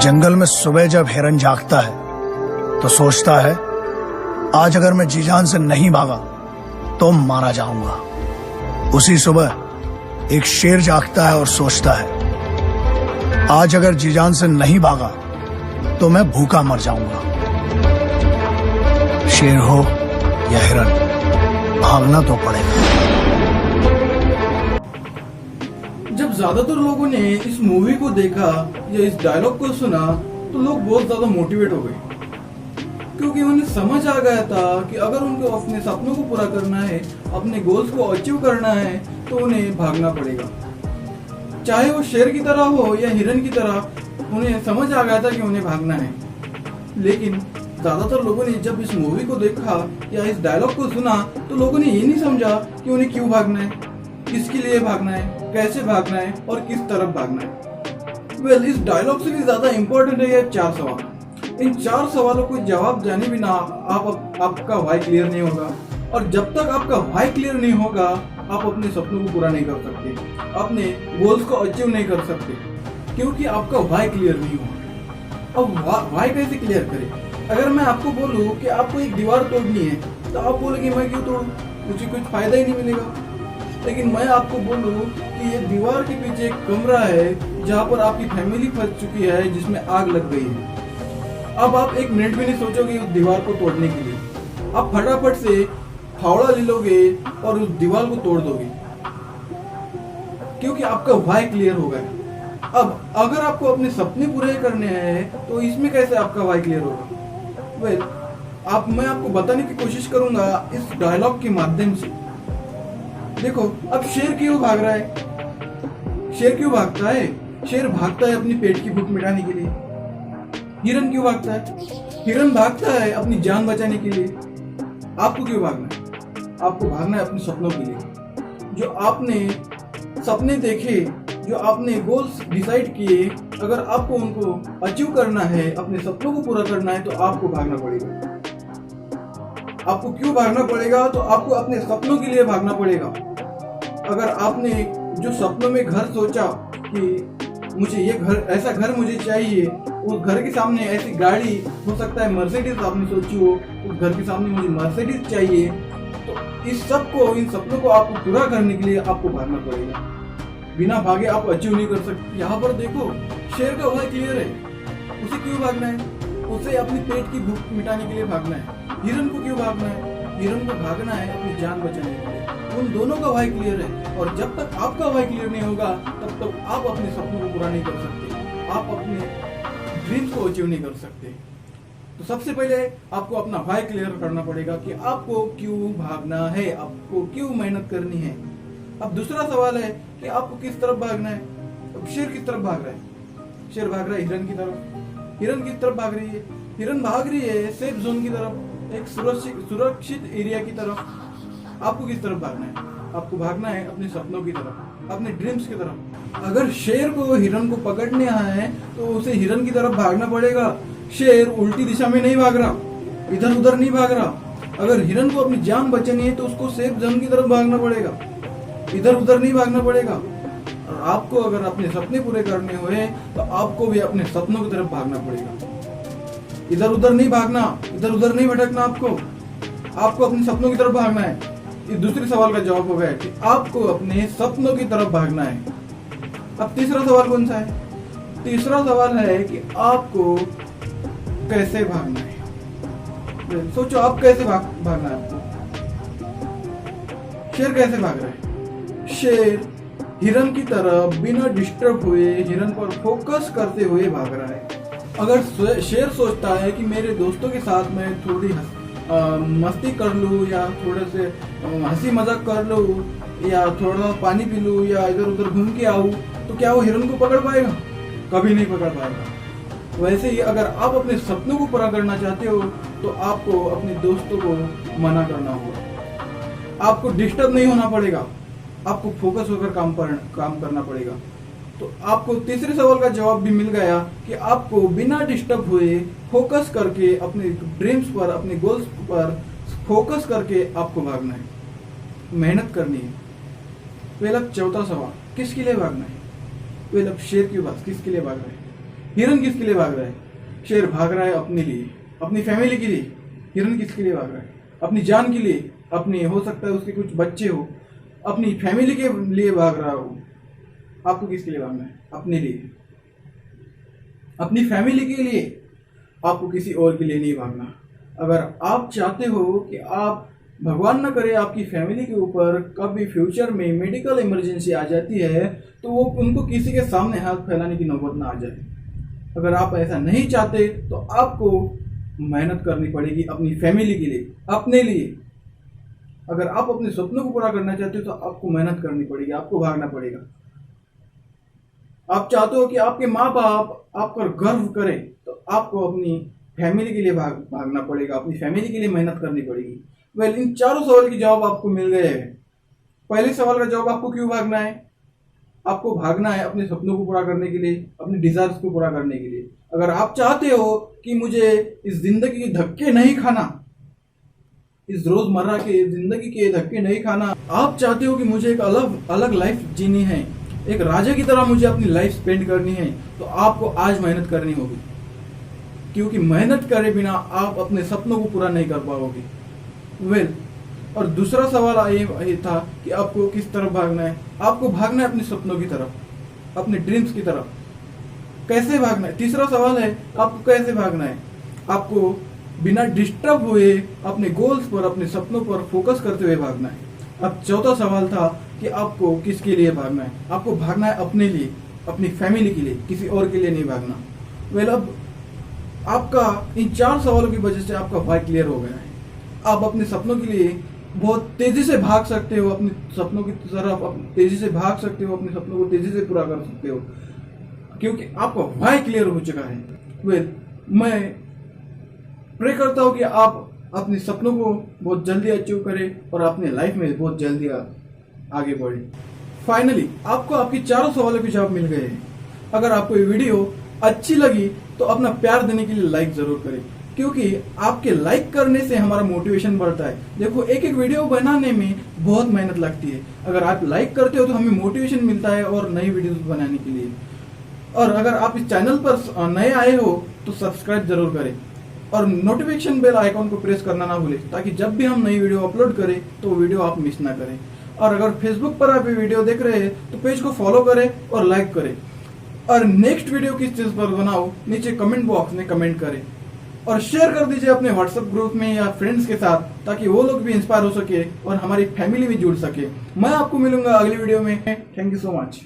जंगल में सुबह जब हिरन जागता है तो सोचता है, आज अगर मैं जी जान से नहीं भागा तो मारा जाऊंगा। उसी सुबह एक शेर जागता है और सोचता है, आज अगर जी जान से नहीं भागा तो मैं भूखा मर जाऊंगा। शेर हो या हिरन, भागना तो पड़ेगा। जब ज्यादातर लोगों ने इस मूवी को देखा या इस डायलॉग को सुना तो लोग बहुत ज्यादा मोटिवेट हो गए, क्योंकि उन्हें समझ आ गया था कि अगर उनको अपने सपनों को पूरा करना है, अपने गोल्स को अचीव करना है तो उन्हें भागना पड़ेगा। चाहे वो शेर की तरह हो या हिरन की तरह, उन्हें समझ आ गया था कि उन्हें भागना है। लेकिन ज्यादातर लोगों ने जब इस मूवी को देखा या इस डायलॉग को सुना तो लोगों ने ये नहीं समझा कि उन्हें क्यों भागना है, किसके लिए भागना है, कैसे भागना है और किस तरफ भागना है। इस डायलॉग से भी ज्यादा इम्पोर्टेंट है ये 4 सवाल। इन 4 सवालों को जवाब जाने बिना आपका व्हाई क्लियर नहीं होगा, और जब तक आपका व्हाई क्लियर नहीं होगा आप अपने सपनों को पूरा नहीं कर सकते, अपने गोल्स को अचीव नहीं कर सकते, क्योंकि आपका व्हाई क्लियर नहीं होगा। अब व्हाई कैसे क्लियर करें? अगर मैं आपको बोलूं कि आपको एक दीवार तोड़नी है तो आप बोलेंगे मैं क्यों तोड़ूं, मुझे कुछ फायदा ही नहीं मिलेगा। लेकिन मैं आपको बोलूं कि ये दीवार के पीछे एक कमरा है जहाँ पर आपकी फैमिली फंस चुकी है, जिसमें आग लग गई है। अब आप 1 मिनट भी नहीं सोचोगे उस दीवार को तोड़ने के लिए, आप फटाफट से फावड़ा ले लोगे और उस दीवार को तोड़ दोगे, क्योंकि आपका व्हाई क्लियर हो गया। अब अगर आपको अपने सपने पूरे करने हैं तो इसमें कैसे आपका व्हाई क्लियर होगा? मैं आपको बताने की कोशिश करूंगा इस डायलॉग के माध्यम से। देखो, अब शेर क्यों भाग रहा है? शेर क्यों भागता है? शेर भागता है अपनी पेट की भूख मिटाने के लिए। हिरन क्यों भागता है? हिरन भागता है अपनी जान बचाने के लिए। आपको क्यों भागना है? आपको भागना है अपने सपनों के लिए। जो आपने सपने देखे, जो आपने गोल्स डिसाइड किए, अगर आपको उनको अचीव करना है, अपने सपनों को पूरा करना है तो आपको भागना पड़ेगा। आपको क्यों भागना पड़ेगा? तो आपको अपने सपनों के लिए भागना पड़ेगा। अगर आपने जो सपनों में घर सोचा कि मुझे ये घर, ऐसा घर मुझे चाहिए, उस घर के सामने ऐसी गाड़ी, हो सकता है मर्सिडीज आपने सोची हो, उस घर के सामने मुझे मर्सिडीज चाहिए, तो इन सपनों को आपको पूरा करने के लिए आपको भागना पड़ेगा। बिना भागे आप अचीव नहीं कर सकते। यहाँ पर देखो, शेर का व्हाई क्लियर है, उसे क्यों भागना है? उसे अपनी पेट की भूख मिटाने के लिए भागना है। हिरन को क्यों भागना है? हिरन को भागना है अपनी जान बचाने के लिए। उन दोनों का व्हाई क्लियर है, और जब तक आपका व्हाई क्लियर नहीं होगा तब तक आप अपने सपनों को पूरा नहीं कर सकते, आप अपने ड्रीम्स को अचीव नहीं कर सकते। तो सबसे पहले आपको अपना व्हाई क्लियर करना पड़ेगा कि आपको क्यों भागना है, आपको क्यों मेहनत करनी है। अब दूसरा सवाल है कि आपको किस तरफ भागना है। अब शेर किस तरफ भाग रहा है? शेर भाग रहा है हिरन की तरफ। हिरन किस तरफ भाग रही है? हिरन भाग रही है सेफ जोन की तरफ, एक सुरक्षित एरिया की तरफ। आपको किस तरफ भागना है? आपको भागना है अपने सपनों की तरफ, अपने ड्रीम्स की तरफ। अगर शेर को हिरन को पकड़ने है तो उसे हिरन की तरफ भागना पड़ेगा। शेर उल्टी दिशा में नहीं भाग रहा, इधर उधर नहीं भाग रहा। अगर हिरन को अपनी जान बचानी है तो उसको सेफ जोन की तरफ भागना पड़ेगा, इधर उधर नहीं भागना पड़ेगा। और आपको अगर अपने सपने पूरे करने हुए तो आपको भी अपने सपनों की तरफ भागना पड़ेगा। इधर उधर नहीं भागना, इधर उधर नहीं भटकना। आपको अपने सपनों की तरफ भागना है। इस दूसरे सवाल का जवाब हो गया कि आपको अपने सपनों की तरफ भागना है। अब तीसरा सवाल कौन सा है? तीसरा सवाल है कि आपको कैसे भागना है। सोचो, आप कैसे भागना है आपको। शेर कैसे भाग रहा है? शेर हिरन की तरफ बिना डिस्टर्ब हुए, हिरन पर फोकस करते हुए भाग रहा है। अगर शेर सोचता है कि मेरे दोस्तों के साथ मैं थोड़ी मस्ती कर लूं, या थोड़े से हंसी मजाक कर लूं, या थोड़ा पानी पी लूं, या इधर उधर घूम के आऊं, तो क्या वो हिरन को पकड़ पाएगा? कभी नहीं पकड़ पाएगा। वैसे ही अगर आप अपने सपनों को पूरा करना चाहते हो तो आपको अपने दोस्तों को मना करना होगा। आपको डिस्टर्ब नहीं होना पड़ेगा, आपको फोकस होकर काम करना पड़ेगा। तो आपको तीसरे सवाल का जवाब भी मिल गया कि आपको बिना डिस्टर्ब हुए फोकस करके अपने ड्रीम्स पर, अपने गोल्स पर फोकस करके आपको भागना है, मेहनत करनी है। पहला चौथा सवाल, किसके लिए भागना है? अब शेर की बात, किसके लिए भाग रहे हैं? हिरन किसके लिए भाग रहा है? शेर भाग रहा है अपने लिए, अपनी फैमिली के लिए। हिरन किसके लिए भाग रहा है? अपनी जान के लिए, अपनी, हो सकता है उसके कुछ बच्चे हो, अपनी फैमिली के लिए भाग रहा हो। आपको किसके लिए भागना है? अपने लिए, अपनी फैमिली के लिए। आपको किसी और के लिए नहीं भागना। अगर आप चाहते हो कि आप, भगवान न करे, आपकी फैमिली के ऊपर कभी फ्यूचर में मेडिकल इमरजेंसी आ जाती है, तो वो उनको किसी के सामने हाथ फैलाने की नौबत ना आ जाए। अगर आप ऐसा नहीं चाहते तो आपको मेहनत करनी पड़ेगी अपनी फैमिली के लिए, अपने लिए। अगर आप अपने सपनों को पूरा करना चाहते हो तो आपको मेहनत करनी पड़ेगी, आपको भागना पड़ेगा। आप चाहते हो कि आपके माँ बाप आप पर गर्व करें, तो आपको अपनी फैमिली के लिए भागना पड़ेगा, अपनी फैमिली के लिए मेहनत करनी पड़ेगी। वेल, इन चारों सवाल के जवाब आपको मिल गए हैं। पहले सवाल का जवाब, आपको क्यों भागना है? आपको भागना है अपने सपनों को पूरा करने के लिए, अपने डिजायर्स को पूरा करने के लिए। अगर आप चाहते हो कि मुझे इस जिंदगी के धक्के नहीं खाना, इस रोजमर्रा के जिंदगी के धक्के नहीं खाना, आप चाहते हो कि मुझे एक अलग अलग लाइफ जीनी है, एक राजा की तरह मुझे अपनी लाइफ स्पेंड करनी है, तो आपको आज मेहनत करनी होगी। क्योंकि मेहनत करे बिना आप अपने सपनों को पूरा नहीं कर पाओगे। वेल, और दूसरा सवाल ये था कि आपको किस तरफ भागना है। आपको भागना है अपने सपनों की तरफ, अपने ड्रीम्स की तरफ। कैसे भागना है? तीसरा सवाल है, आपको कैसे भागना है? आपको बिना डिस्टर्ब हुए अपने गोल्स पर, अपने सपनों पर फोकस करते हुए भागना है। अब चौथा सवाल था कि आपको किसके लिए भागना है। आपको भागना है अपने लिए, अपनी फैमिली के लिए, किसी और के लिए नहीं भागना। वेल, अब आपका इन 4 सवालों की वजह से आपका वाई क्लियर हो गया है। आप अपने सपनों के लिए बहुत तेजी से भाग सकते हो, अपने सपनों की तरफ तेजी से भाग सकते हो, अपने सपनों को तेजी से पूरा कर सकते हो, क्योंकि आपका वाई क्लियर हो चुका है। वेल, मैं प्रे करता हूं कि आप अपने सपनों को बहुत जल्दी अचीव करें और अपने लाइफ में बहुत जल्दी आगे बढ़े। फाइनली आपको आपकी 4 सवालों के जवाब मिल गए हैं। अगर आपको ये वीडियो अच्छी लगी तो अपना प्यार देने के लिए लाइक जरूर करें, क्योंकि आपके लाइक करने से हमारा मोटिवेशन बढ़ता है। देखो, एक एक वीडियो बनाने में बहुत मेहनत लगती है। अगर आप लाइक करते हो तो हमें मोटिवेशन मिलता है और नई वीडियोस बनाने के लिए। और अगर आप इस चैनल पर नए आए हो तो सब्सक्राइब जरूर करें और नोटिफिकेशन बेल आइकॉन को प्रेस करना ना भूलें, ताकि जब भी हम नई वीडियो अपलोड करें तो वीडियो आप मिस ना करें। और अगर फेसबुक पर आप ये वीडियो देख रहे हैं तो पेज को फॉलो करें और लाइक करें। और नेक्स्ट वीडियो किस चीज पर बनाओ, नीचे कमेंट बॉक्स में कमेंट करें और शेयर कर दीजिए अपने व्हाट्सएप ग्रुप में या फ्रेंड्स के साथ, ताकि वो लोग भी इंस्पायर हो सके और हमारी फैमिली भी जुड़ सके। मैं आपको मिलूंगा अगली वीडियो में। Thank you so much.